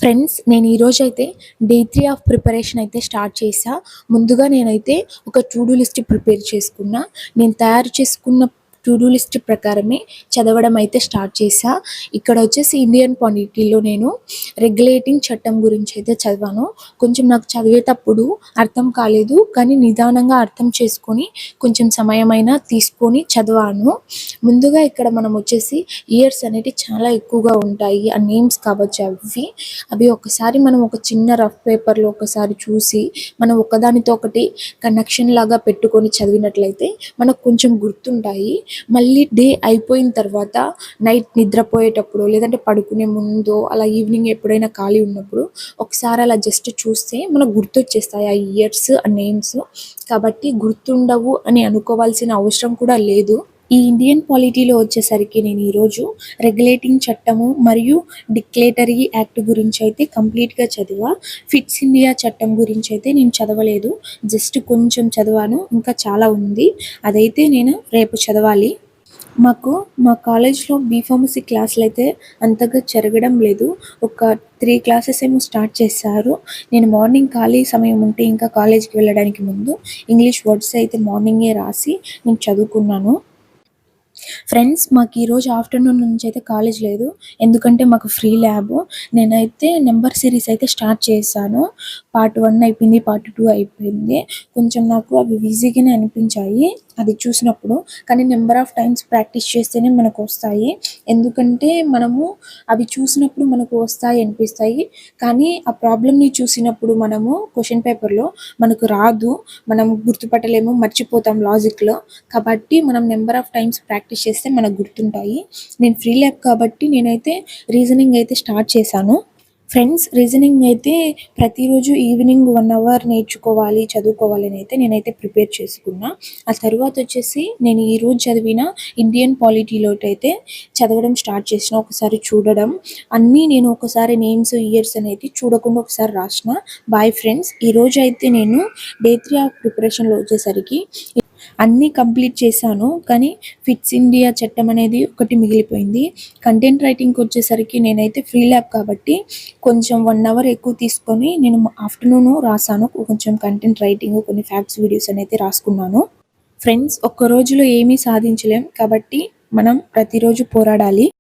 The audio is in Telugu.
ఫ్రెండ్స్, నేను ఈరోజైతే డే 3 ఆఫ్ ప్రిపరేషన్ అయితే స్టార్ట్ చేశా. ముందుగా నేనైతే ఒక టు డూ లిస్ట్ ప్రిపేర్ చేసుకున్నా. నేను తయారు చేసుకున్న టు డూ లిస్ట్ ప్రకారమే చదవడం అయితే స్టార్ట్ చేశా. ఇక్కడ వచ్చేసి ఇండియన్ పాలిటీలో నేను రెగ్యులేటింగ్ చట్టం గురించి అయితే చదివాను. కొంచెం నాకు చదివేటప్పుడు అర్థం కాలేదు, కానీ నిదానంగా అర్థం చేసుకొని కొంచెం సమయమైనా తీసుకొని చదివాను. ముందుగా ఇక్కడ మనం వచ్చేసి ఇయర్స్ అనేవి చాలా ఎక్కువగా ఉంటాయి. ఆ నేమ్స్ కావచ్చు అవి ఒకసారి మనం ఒక చిన్న రఫ్ పేపర్లో ఒకసారి చూసి మనం ఒకదానితో ఒకటి కనెక్షన్ లాగా పెట్టుకొని చదివినట్లయితే మనకు కొంచెం గుర్తుంటాయి. మళ్ళీ డే అయిపోయిన తర్వాత నైట్ నిద్రపోయేటప్పుడు లేదంటే పడుకునే ముందు అలా ఈవినింగ్ ఎప్పుడైనా ఖాళీ ఉన్నప్పుడు ఒకసారి అలా జస్ట్ చూస్తే మనకు గుర్తొచ్చేస్తాయి ఆ ఇయర్స్, ఆ నేమ్స్. కాబట్టి గుర్తుండవు అని అనుకోవాల్సిన అవసరం కూడా లేదు. ఈ ఇండియన్ పాలిటీలో వచ్చేసరికి నేను ఈరోజు రెగ్యులేటింగ్ చట్టము మరియు డిక్లేటరీ యాక్ట్ గురించి అయితే కంప్లీట్గా చదివా. ఫిట్స్ ఇండియా చట్టం గురించి అయితే నేను చదవలేదు, జస్ట్ కొంచెం చదివాను. ఇంకా చాలా ఉంది, అదైతే నేను రేపు చదవాలి. మా కాలేజ్లో బీఫార్మసీ క్లాసులు అయితే అంతగా జరగడం లేదు. ఒక 3 క్లాసెస్ ఏమో స్టార్ట్ చేశారు. నేను మార్నింగ్ ఖాళీ సమయం ఉంటే ఇంకా కాలేజ్కి వెళ్ళడానికి ముందు ఇంగ్లీష్ వర్డ్స్ అయితే మార్నింగే రాసి నేను చదువుకున్నాను. ఫ్రెండ్స్, మాకు ఈరోజు ఆఫ్టర్నూన్ నుంచి అయితే కాలేజ్ లేదు, ఎందుకంటే మాకు ఫ్రీ ల్యాబ్. నేనైతే నెంబర్ సిరీస్ అయితే స్టార్ట్ చేశాను. పార్ట్ 1 అయిపోయింది, పార్ట్ 2 అయిపోయింది. కొంచెం నాకు అవి ఈజీగానే అనిపించాయి అది చూసినప్పుడు, కానీ నెంబర్ ఆఫ్ టైమ్స్ ప్రాక్టీస్ చేస్తేనే మనకు వస్తాయి. ఎందుకంటే మనము అవి చూసినప్పుడు మనకు వస్తాయి అనిపిస్తాయి, కానీ ఆ ప్రాబ్లమ్ని చూసినప్పుడు మనము క్వశ్చన్ పేపర్లో మనకు రాదు, మనం గుర్తుపట్టలేము, మర్చిపోతాం లాజిక్లో. కాబట్టి మనం నెంబర్ ఆఫ్ టైమ్స్ ప్రాక్టీస్ చేస్తే మనకు గుర్తుంటాయి. నేను ఫ్రీ ల్యాబ్ కాబట్టి నేనైతే రీజనింగ్ అయితే స్టార్ట్ చేశాను. ఫ్రెండ్స్, రీజనింగ్ అయితే ప్రతిరోజు ఈవినింగ్ 1 అవర్ నేర్చుకోవాలి, చదువుకోవాలని అయితే నేనైతే ప్రిపేర్ చేసుకున్నా. ఆ తర్వాత వచ్చేసి నేను ఈరోజు చదివిన ఇండియన్ పాలిటీలో అయితే చదవడం స్టార్ట్ చేసిన. ఒకసారి చూడడం, అన్నీ నేను ఒకసారి నేమ్స్, ఇయర్స్ అనేది చూడకుండా ఒకసారి రాసిన. బాయ్ ఫ్రెండ్స్, ఈరోజు అయితే నేను డే 3 ఆఫ్ ప్రిపరేషన్లో వచ్చేసరికి అన్నీ కంప్లీట్ చేశాను, కానీ ఫిట్స్ ఇండియా చట్టం అనేది ఒకటి మిగిలిపోయింది. కంటెంట్ రైటింగ్కి వచ్చేసరికి నేనైతే ఫ్రీ ల్యాబ్ కాబట్టి కొంచెం 1 అవర్ ఎక్కువ తీసుకొని నేను ఆఫ్టర్నూన్ రాసాను. కొంచెం కంటెంట్ రైటింగ్, కొన్ని ఫ్యాక్ట్స్, వీడియోస్ అనేది రాసుకున్నాను. ఫ్రెండ్స్, ఒక్క రోజులో ఏమీ సాధించలేం, కాబట్టి మనం ప్రతిరోజు పోరాడాలి.